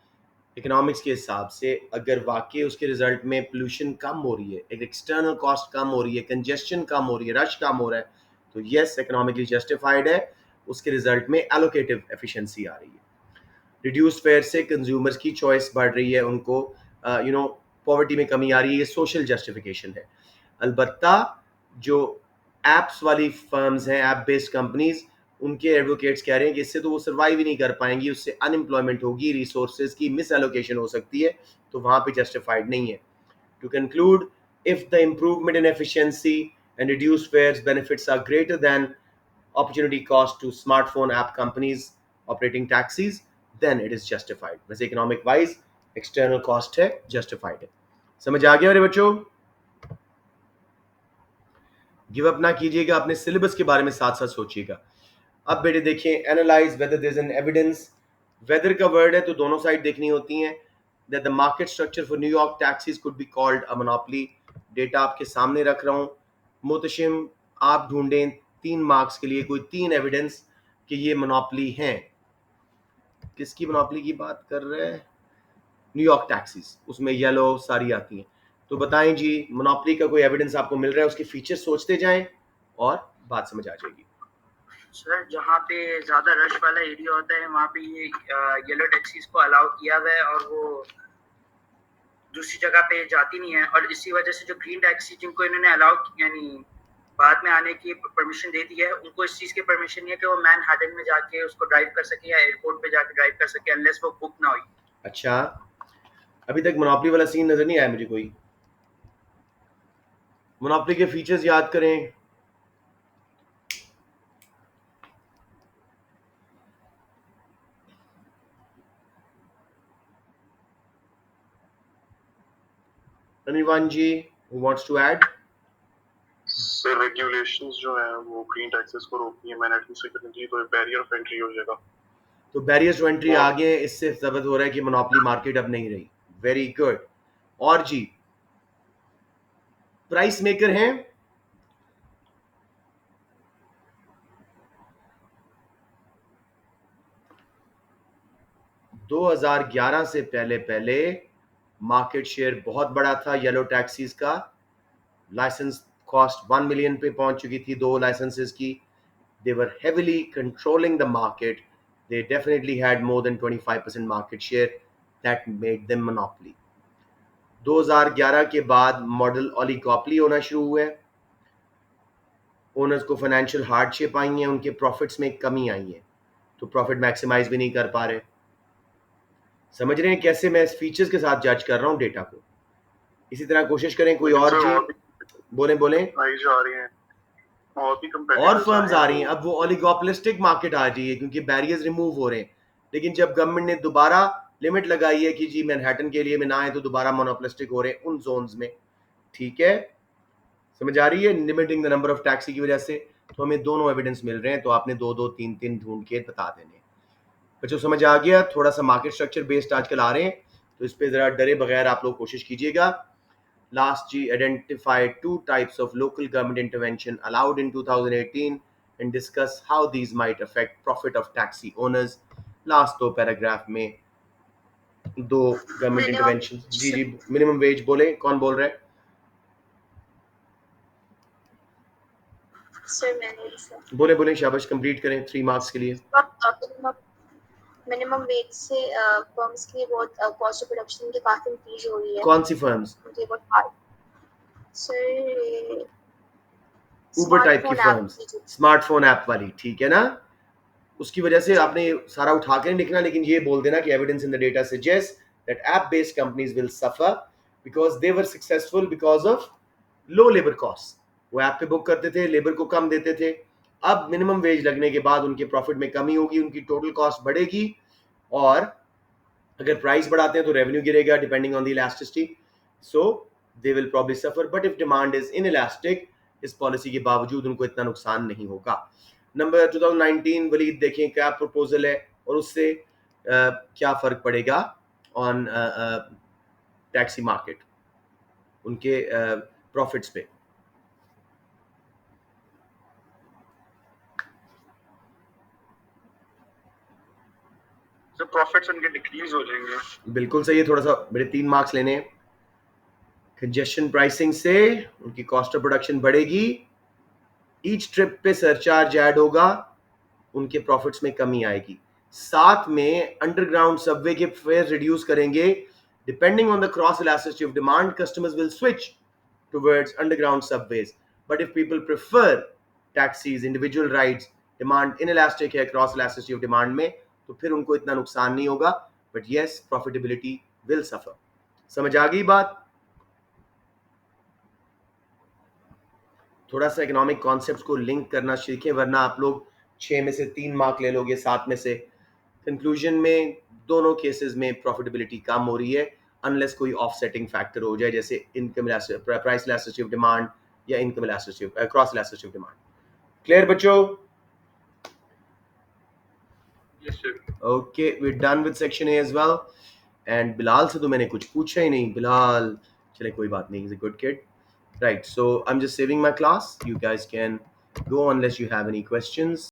Economics के हिसाब से अगर वाकई उसके रिजल्ट में पोल्यूशन कम हो रही है, एक एक्सटर्नल कॉस्ट कम हो रही है, कंजेस्शन कम हो रही है, रश कम हो रहा है, तो यस इकोनॉमिकली जस्टिफाइड है. उसके रिजल्ट में एलोकेटिव एफिशिएंसी आ रही है. रिड्यूस्ड फेयर से कंज्यूमर्स की चॉइस बढ़ रही है, उनको पॉवर्टी में कमी आ रही है, ये सोशल जस्टिफिकेशन है. अलबत्ता जो एप्स वाली फर्म्स हैं, ऐप बेस्ड कंपनीज, उनके एडवोकेट्स कह रहे हैं कि इससे तो वो सर्वाइव ही नहीं कर पाएंगी, उससे अनएम्प्लॉयमेंट होगी, रिसोर्सेज की मिस एलोकेशन हो सकती है, तो वहां पे जस्टिफाइड नहीं है. To conclude, if the improvement in efficiency and reduced fares benefits are greater than opportunity cost to smartphone app companies operating taxis, then it is justified. वैसे इकोनॉमिक वाइज एक्सटर्नल कॉस्ट है, justified है. समझ आ गया मेरे बच्चों? Give up ना कीजिएगा, अपने सिलेबस के बारे में साथ साथ सोचिएगा. अब बेटे देखें, analyse whether there is an evidence. Whether का वर्ड है तो दोनों साइड देखनी होती हैं. That the market structure for New York taxis could be called a monopoly. Data आपके सामने रख रहा हूं. मोतशिम, आप ढूंढें 3 मार्क्स के लिए कोई 3 एविडेंस कि ये मोनोपोली हैं. किसकी मोनोपोली की बात कर रहे हैं? न्यूयॉर्क टैक्सीज, उसमें येलो सारी आती हैं. तो बताएं जी, मोनोपोली का कोई एविडेंस आपको मिल रहा है? उसके फीचर्स सोचते जाएं और बात समझ आ जाएगी. सर जहाँ पे ज्यादा रश वाला एरिया होता है वहाँ पे ये येलो टैक्सीज को अलाउ किया हुआ है और वो दूसरी जगह पे जाती नहीं है. और इसी वजह से जो ग्रीन टैक्सी जिनको इन्होंने अलाउ यानी बाद में आने की परमिशन दे दी है, उनको इस चीज की परमिशन नहीं है कि वो मैनहट्टन में जाके उसको ड्राइव कर सके या एयरपोर्ट पे जाके ड्राइव कर सके अनलेस वो बुक ना हुई. अच्छा, अभी तक मोनोपोली वाला सीन नजर नहीं आया मुझे कोई. मोनोपोली के फीचर्स याद करें. anyone जी who wants to add? Sir regulations जो है वो ग्रीन टैक्सेस को रोकती है मैनहट्टन से करने के लिए, तो बैरियर ऑफ एंट्री हो जाएगा. तो बैरियर्स टू एंट्री आ गए, इससे साबित हो रहा है कि मोनोपोली मार्केट अब नहीं रही. Very good. और जी, प्राइस मेकर हैं. $2011 से पहले पहले मार्केट शेयर बहुत बड़ा था येलो टैक्सीज का. लाइसेंस कॉस्ट 1 मिलियन पे पहुंच चुकी थी 2 लाइसेंसेस की. They were heavily controlling the market. They definitely had more than 25% market share. That made them monopoly. 2011 के बाद मॉडल ओलिगोपोली होना शुरू हुए. ओनर्स को फाइनेंशियल हार्डशिप आई है, उनके प्रॉफिट्स में कमी आई है, तो प्रॉफिट मैक्सिमाइज भी नहीं कर पा रहे. समझ रहे हैं कैसे मैं इस फीचर्स के साथ जज कर रहा हूं डेटा को? इसी तरह कोशिश करें. कोई और जी बोले बोले. आई जा रही हैं और फर्म्स आ रही हैं. अब वो ओलिगोपोलिस्टिक मार्केट आ रही है क्योंकि बैरियर्स रिमूव हो रहे हैं. लेकिन जब गवर्नमेंट ने दोबारा लिमिट लगाई है कि जी मैनहट्टन के लिए में ना आए तो दोबारा मोनोपोलिस्टिक हो रहे हैं उन जोन्स में. ठीक है, समझ आ रही है? Limiting the number of taxi की वजह से. तो हमें दोनों एविडेंस मिल रहे हैं, तो आपने 2-2 3-3 ढूंढ के बता देने. बच्चों समझ आ गया? थोड़ा सा मार्केट स्ट्रक्चर बेस्ड आजकल आ रहे हैं, तो इस पे ज़रा डरे बगैर आप लोग कोशिश कीजिएगा. Last G identified 2 types of local government intervention allowed in 2018 and discuss how these might affect profit of taxi owners. Last 2 paragraph में 2 गवर्नमेंट इंटरवेंशन. जी जी, मिनिमम वेज बोले, कौन बोल रहा है? सर मैंने बोले बोले, शाबाश, कंप्लीट करें 3 मार्क्स के लिए. मिनिमम वेज से फर्म्स के लिए बहुत कॉस्ट ऑफ प्रोडक्शन की काफी इंक्रीज हो रही है. कौन सी फर्म्स? मुझे बहुत हार्ड सर, ऊबर टाइप की फर्म्स, स्मार्टफोन ऐप वाली, ठीक है ना? उसकी वजह से आपने सारा उठा के नहीं लिखना, लेकिन ये बोल देना कि evidence in the data suggest that app based companies will suffer because they were successful because of low labour cost. वो ऐप पे बुक करते थे, लेबर को कम देते थे. अब मिनिमम वेज लगने के बाद उनके प्रॉफिट में कमी होगी, उनकी टोटल कॉस्ट बढ़ेगी, और अगर प्राइस बढ़ाते हैं तो रेवेन्यू गिरेगा depending on the elasticity. So they will probably suffer, but if demand is inelastic, इस पॉलिसी के बावजूद उनको इतना नुकसान नहीं होगा. नंबर 2019 वलीद देखें क्या प्रपोजल है और उससे क्या फर्क पड़ेगा ऑन टैक्सी मार्केट, उनके प्रॉफिट्स पे. तो प्रॉफिट्स उनके डिक्रीज हो जाएंगे. बिल्कुल सही है. थोड़ा सा मेरे 3 मार्क्स लेने हैं. कंजेशन प्राइसिंग से उनकी कॉस्ट ऑफ प्रोडक्शन बढ़ेगी, ईच ट्रिप पे सरचार्ज ऐड होगा, उनके प्रॉफिट्स में कमी आएगी. साथ में अंडरग्राउंड सबवे के फेयर रिड्यूस करेंगे. Depending on the cross elasticity of demand, customers will switch towards underground subways. But if people prefer taxis, individual rides, demand inelastic है क्रॉस इलास्टिसिटी ऑफ डिमांड में, तो फिर उनको इतना नुकसान नहीं होगा. But yes, profitability will suffer. समझ आ गई बात? थोड़ा सा इकोनॉमिक कॉन्सेप्ट्स को लिंक करना सीखें, वरना आप लोग 6 में से 3 मार्क ले लोगे, 7 में से. कंक्लूजन में दोनों केसेस में प्रॉफिटेबिलिटी कम हो रही है अनलेस कोई ऑफसेटिंग फैक्टर हो जाए, जैसे income price elasticity of demand या income elasticity cross elasticity of demand. Clear बच्चों? Yes sir. Okay, we are done with section A as well. And Bilal से तो मैंने कुछ पूछा ही नहीं. बिलाल, चले कोई बात नहीं, is a good kid. Right, so I'm just saving my class. You guys can go unless you have any questions.